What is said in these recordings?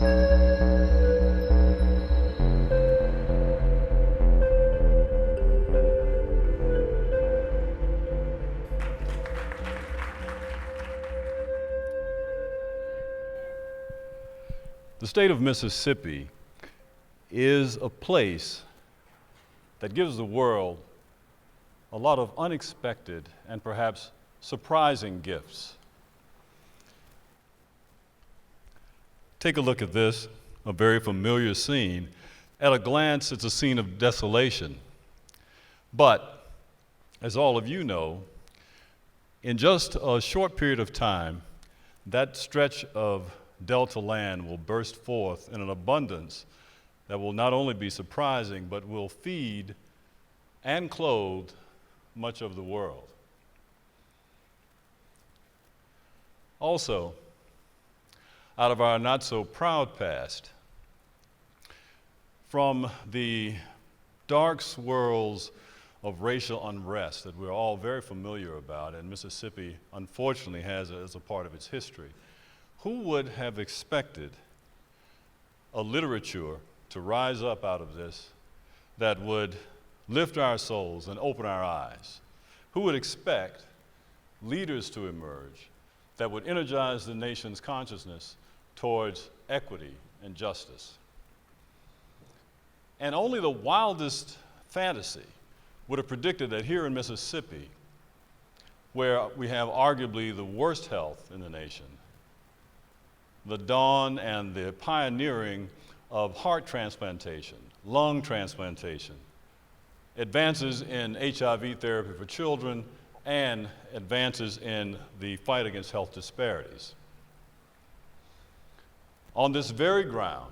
The state of Mississippi is a place that gives the world a lot of unexpected and perhaps surprising gifts. Take a look at this, a very familiar scene. At a glance, it's a scene of desolation. But, as all of you know, in just a short period of time, that stretch of Delta land will burst forth in an abundance that will not only be surprising, but will feed and clothe much of the world. Also, out of our not so proud past, from the dark swirls of racial unrest that we're all very familiar about, and Mississippi unfortunately has as a part of its history, who would have expected a literature to rise up out of this that would lift our souls and open our eyes? Who would expect leaders to emerge that would energize the nation's consciousness towards equity and justice? And only the wildest fantasy would have predicted that here in Mississippi, where we have arguably the worst health in the nation, the dawn and the pioneering of heart transplantation, lung transplantation, advances in HIV therapy for children, and advances in the fight against health disparities. On this very ground,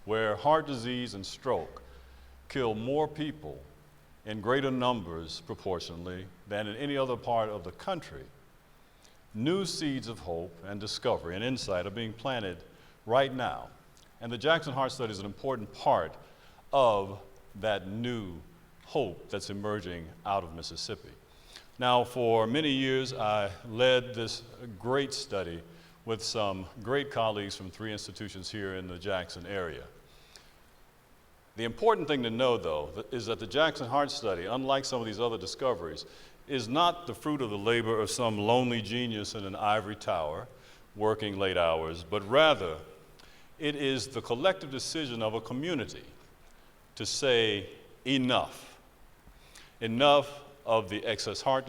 where heart disease and stroke kill more people in greater numbers proportionally than in any other part of the country, new seeds of hope and discovery and insight are being planted right now. And the Jackson Heart Study is an important part of that new hope that's emerging out of Mississippi. Now, for many years, I led this great study with some great colleagues from 3 institutions here in the Jackson area. The important thing to know, though, is that the Jackson Heart Study, unlike some of these other discoveries, is not the fruit of the labor of some lonely genius in an ivory tower working late hours, but rather it is the collective decision of a community to say enough. Enough of the excess heart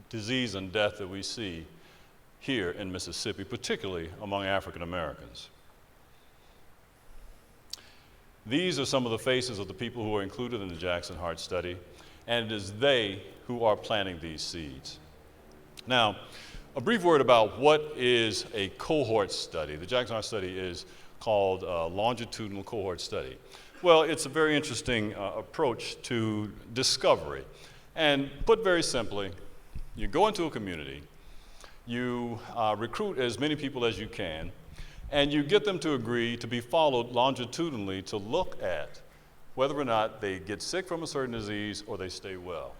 disease and death that we see here in Mississippi, particularly among African Americans. These are some of the faces of the people who are included in the Jackson Heart Study, and it is they who are planting these seeds. Now, a brief word about what is a cohort study. The Jackson Heart Study is called a longitudinal cohort study. Well, it's a very interesting approach to discovery. And put very simply, you go into a community, you recruit as many people as you can, and you get them to agree to be followed longitudinally to look at whether or not they get sick from a certain disease or they stay well.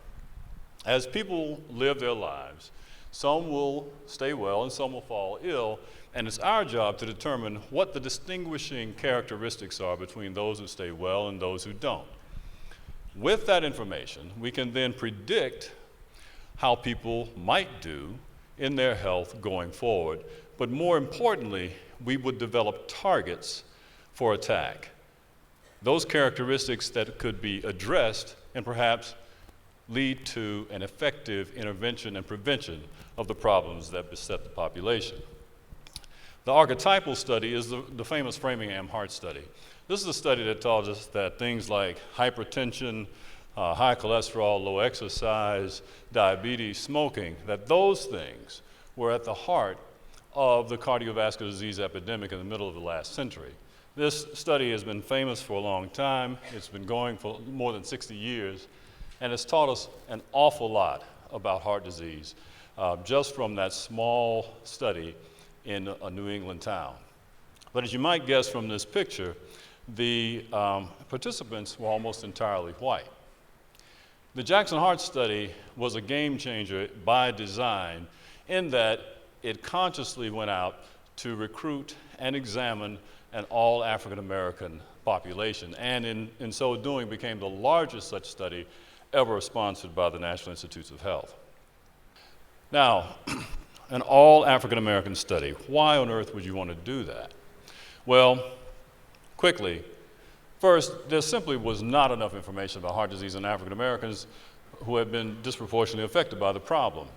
As people live their lives, some will stay well and some will fall ill, and it's our job to determine what the distinguishing characteristics are between those who stay well and those who don't. With that information, we can then predict how people might do in their health going forward, but more importantly, we would develop targets for attack. Those characteristics that could be addressed and perhaps lead to an effective intervention and prevention of the problems that beset the population. The archetypal study is the famous Framingham Heart Study. This is a study that tells us that things like hypertension, high cholesterol, low exercise, diabetes, smoking, that those things were at the heart of the cardiovascular disease epidemic in the middle of the last century. This study has been famous for a long time. It's been going for more than 60 years, and it's taught us an awful lot about heart disease just from that small study in a New England town. But as you might guess from this picture, the participants were almost entirely white. The Jackson Heart Study was a game changer by design in that it consciously went out to recruit and examine an all African American population, and in so doing became the largest such study ever sponsored by the National Institutes of Health. Now, an all African American study, why on earth would you want to do that? Well, quickly, first, there simply was not enough information about heart disease in African Americans who had been disproportionately affected by the problem.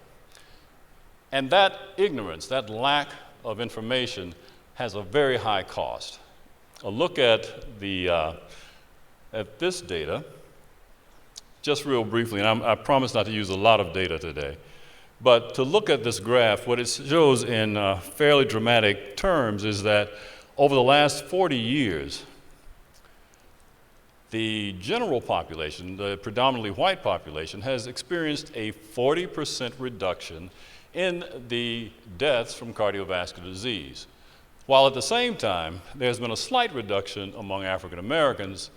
And that ignorance, that lack of information, has a very high cost. A look at this data, just real briefly, and I promise not to use a lot of data today, but to look at this graph, what it shows in fairly dramatic terms is that over the last 40 years, the general population, the predominantly white population, has experienced a 40% reduction in the deaths from cardiovascular disease, while at the same time, there's been a slight reduction among African Americans,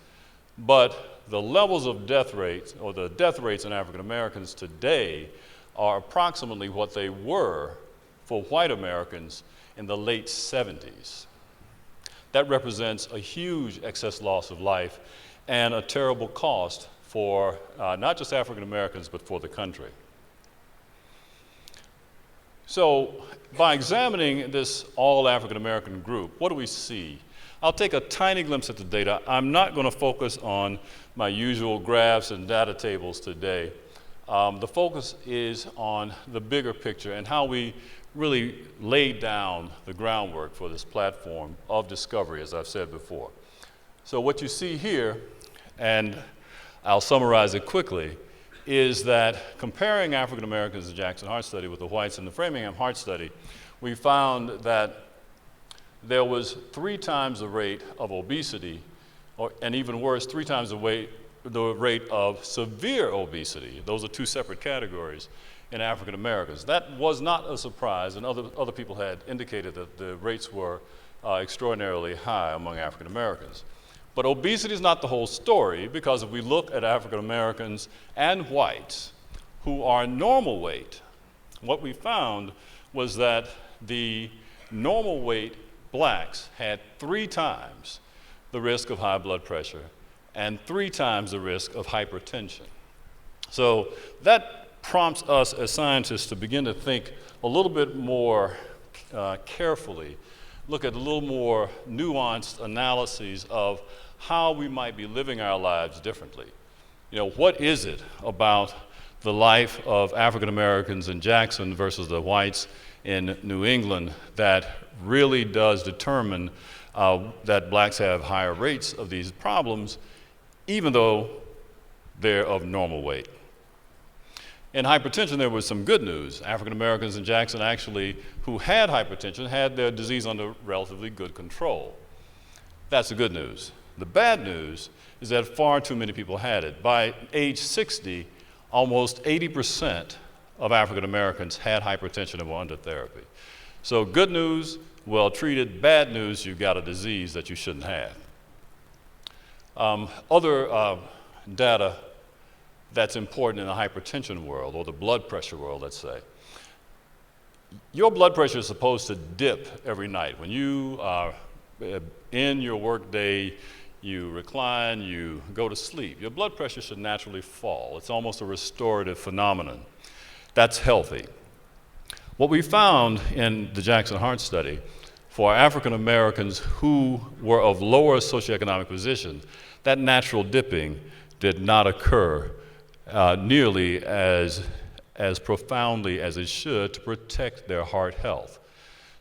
but the levels of death rates, or the death rates in African Americans today, are approximately what they were for white Americans in the late 70s. That represents a huge excess loss of life and a terrible cost for not just African Americans, but for the country. So by examining this all African American group, what do we see? I'll take a tiny glimpse at the data. I'm not going to focus on my usual graphs and data tables today. The focus is on the bigger picture and how we really laid down the groundwork for this platform of discovery, as I've said before. So what you see here, and I'll summarize it quickly, is that comparing African Americans in the Jackson Heart Study with the whites in the Framingham Heart Study, we found that there was 3 times the rate of obesity, and even worse, 3 times the rate of severe obesity. Those are 2 separate categories in African Americans. That was not a surprise, and other people had indicated that the rates were extraordinarily high among African Americans. But obesity is not the whole story, because if we look at African Americans and whites who are normal weight, what we found was that the normal weight blacks had 3 times the risk of high blood pressure and 3 times the risk of hypertension. So that prompts us as scientists to begin to think a little bit more carefully, look at a little more nuanced analyses of how we might be living our lives differently. You know, what is it about the life of African Americans in Jackson versus the whites in New England that really does determine that blacks have higher rates of these problems, even though they're of normal weight? In hypertension, there was some good news. African Americans in Jackson actually, who had hypertension, had their disease under relatively good control. That's the good news. The bad news is that far too many people had it. By age 60, almost 80% of African Americans had hypertension and were under therapy. So good news, well treated. Bad news, you've got a disease that you shouldn't have. Other data that's important in the hypertension world, or the blood pressure world, let's say. Your blood pressure is supposed to dip every night. When you are in your workday, you recline, you go to sleep. Your blood pressure should naturally fall. It's almost a restorative phenomenon. That's healthy. What we found in the Jackson Heart Study for African Americans who were of lower socioeconomic position, that natural dipping did not occur nearly as profoundly as it should to protect their heart health.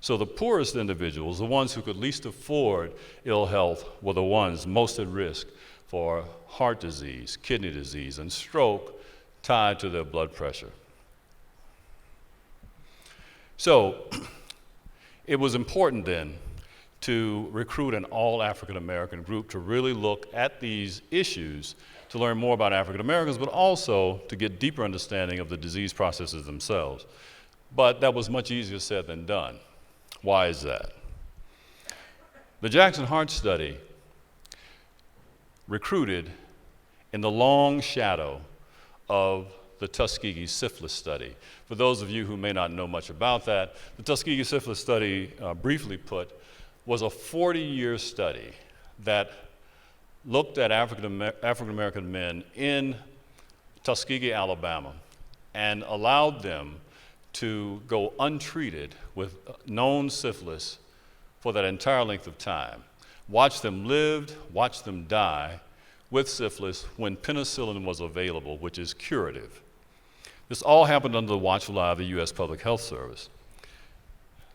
So the poorest individuals, the ones who could least afford ill health, were the ones most at risk for heart disease, kidney disease, and stroke tied to their blood pressure. So it was important then to recruit an all African American group to really look at these issues, to learn more about African Americans, but also to get deeper understanding of the disease processes themselves. But that was much easier said than done. Why is that? The Jackson Heart Study recruited in the long shadow of the Tuskegee Syphilis study. For those of you who may not know much about that, the Tuskegee Syphilis study, briefly put, was a 40-year study that looked at African-American men in Tuskegee, Alabama, and allowed them to go untreated with known syphilis for that entire length of time. Watch them live, watch them die with syphilis when penicillin was available, which is curative. This all happened under the watchful eye of the U.S. Public Health Service.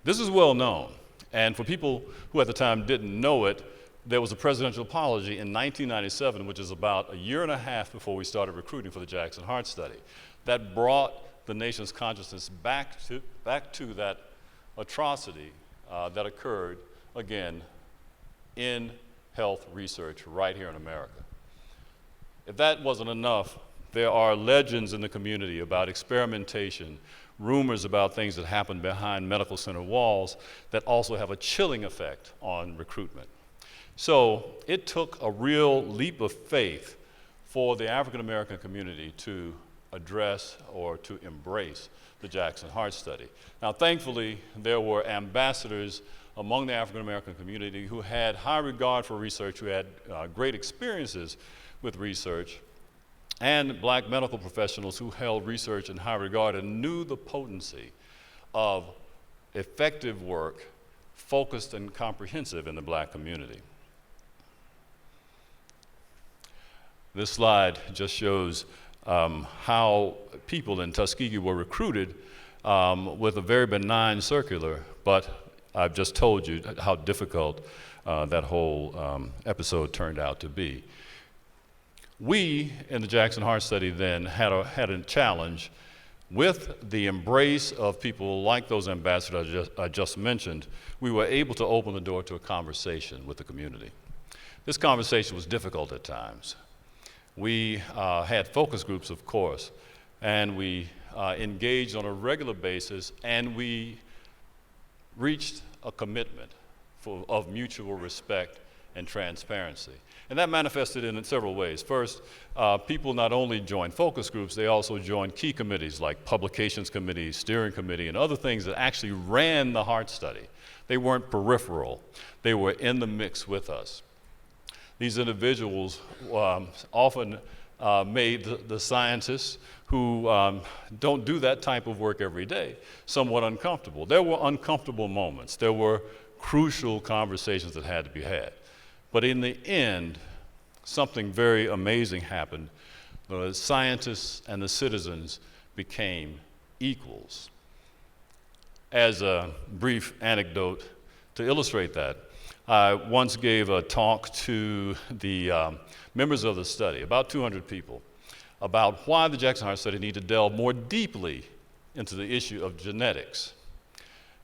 This is well known, and for people who at the time didn't know it, there was a presidential apology in 1997, which is about a year and a half before we started recruiting for the Jackson Heart Study, that brought the nation's consciousness back to that atrocity that occurred, again, in health research right here in America. If that wasn't enough, there are legends in the community about experimentation, rumors about things that happen behind medical center walls that also have a chilling effect on recruitment. So it took a real leap of faith for the African American community to address or to embrace the Jackson Heart Study. Now, thankfully, there were ambassadors among the African American community who had high regard for research, who had great experiences with research, and black medical professionals who held research in high regard and knew the potency of effective work, focused and comprehensive in the black community. This slide just shows how people in Tuskegee were recruited with a very benign circular, but I've just told you how difficult that whole episode turned out to be. We in the Jackson Heart Study then had a challenge with the embrace of people like those ambassadors I just mentioned. We were able to open the door to a conversation with the community. This conversation was difficult at times. We had focus groups, of course, and we engaged on a regular basis, and we reached a commitment of mutual respect and transparency. And that manifested in several ways. First, people not only joined focus groups, they also joined key committees like publications committees, steering committee, and other things that actually ran the heart study. They weren't peripheral. They were in the mix with us. These individuals often made the scientists who don't do that type of work every day somewhat uncomfortable. There were uncomfortable moments. There were crucial conversations that had to be had. But in the end, something very amazing happened. The scientists and the citizens became equals. As a brief anecdote to illustrate that, I once gave a talk to the members of the study, about 200 people, about why the Jackson Heart Study needed to delve more deeply into the issue of genetics.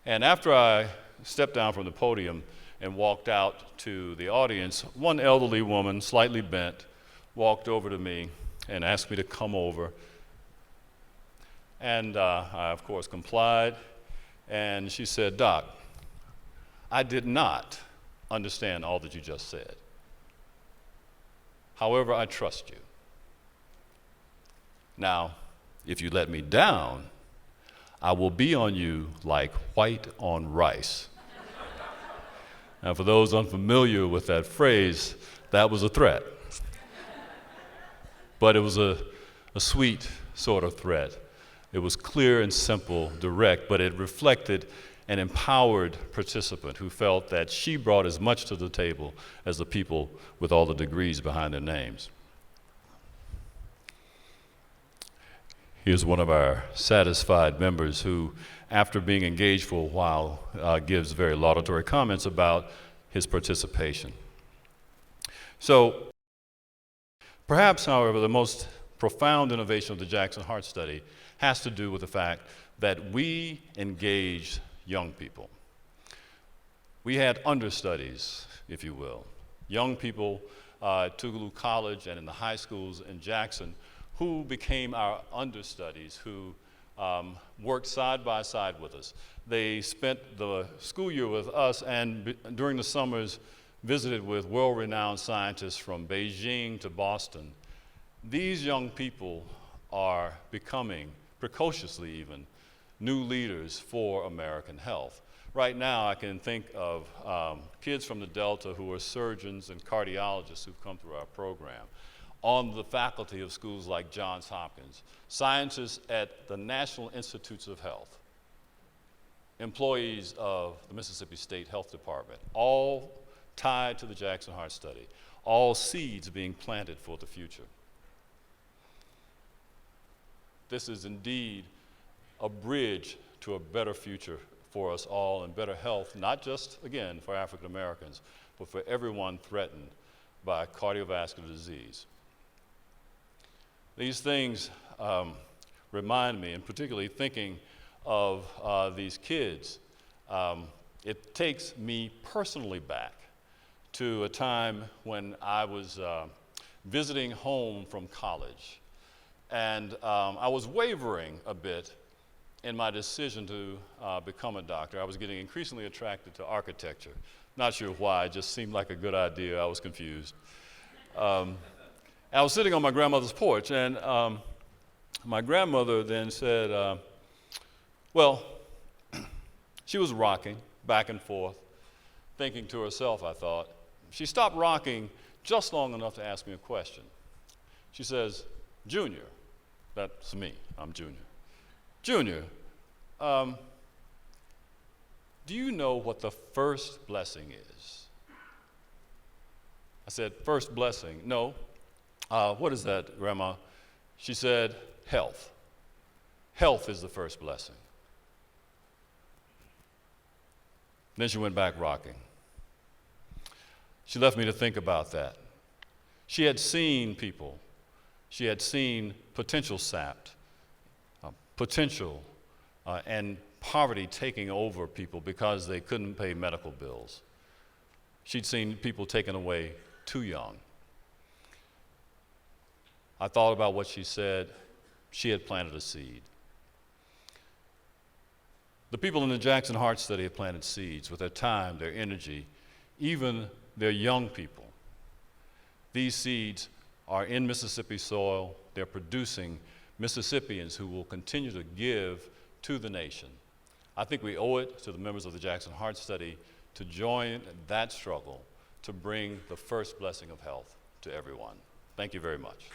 And after I stepped down from the podium and walked out to the audience, one elderly woman, slightly bent, walked over to me and asked me to come over. And I, of course, complied. And she said, "Doc, I did not understand all that you just said. However, I trust you. Now, if you let me down, I will be on you like white on rice." Now, for those unfamiliar with that phrase, that was a threat. But it was a sweet sort of threat. It was clear and simple, direct, but it reflected an empowered participant who felt that she brought as much to the table as the people with all the degrees behind their names. Here's one of our satisfied members who, after being engaged for a while, gives very laudatory comments about his participation. So, perhaps, however, the most profound innovation of the Jackson Heart Study has to do with the fact that we engaged young people. We had understudies, if you will, young people at Tuskegee College and in the high schools in Jackson who became our understudies, who worked side by side with us. They spent the school year with us and during the summers visited with world-renowned scientists from Beijing to Boston. These young people are becoming, precociously even, new leaders for American health. Right now, I can think of kids from the Delta who are surgeons and cardiologists who've come through our program, on the faculty of schools like Johns Hopkins, scientists at the National Institutes of Health, employees of the Mississippi State Health Department, all tied to the Jackson Heart Study, all seeds being planted for the future. This is indeed a bridge to a better future for us all and better health, not just, again, for African Americans, but for everyone threatened by cardiovascular disease. These things remind me, and particularly thinking of these kids, it takes me personally back to a time when I was visiting home from college. And I was wavering a bit in my decision to become a doctor. I was getting increasingly attracted to architecture. Not sure why, it just seemed like a good idea. I was confused. I was sitting on my grandmother's porch, and my grandmother then said, well, she was rocking back and forth, thinking to herself, I thought. She stopped rocking just long enough to ask me a question. She says, Junior, that's me, I'm Junior. Junior, do you know what the first blessing is? I said, first blessing? No. What is that, Grandma? She said, health. Health is the first blessing. Then she went back rocking. She left me to think about that. She had seen people. She had seen potential sapped, potential and poverty taking over people because they couldn't pay medical bills. She'd seen people taken away too young. I thought about what she said. She had planted a seed. The people in the Jackson Heart Study have planted seeds with their time, their energy, even their young people. These seeds are in Mississippi soil. They're producing Mississippians who will continue to give to the nation. I think we owe it to the members of the Jackson Heart Study to join that struggle to bring the first blessing of health to everyone. Thank you very much.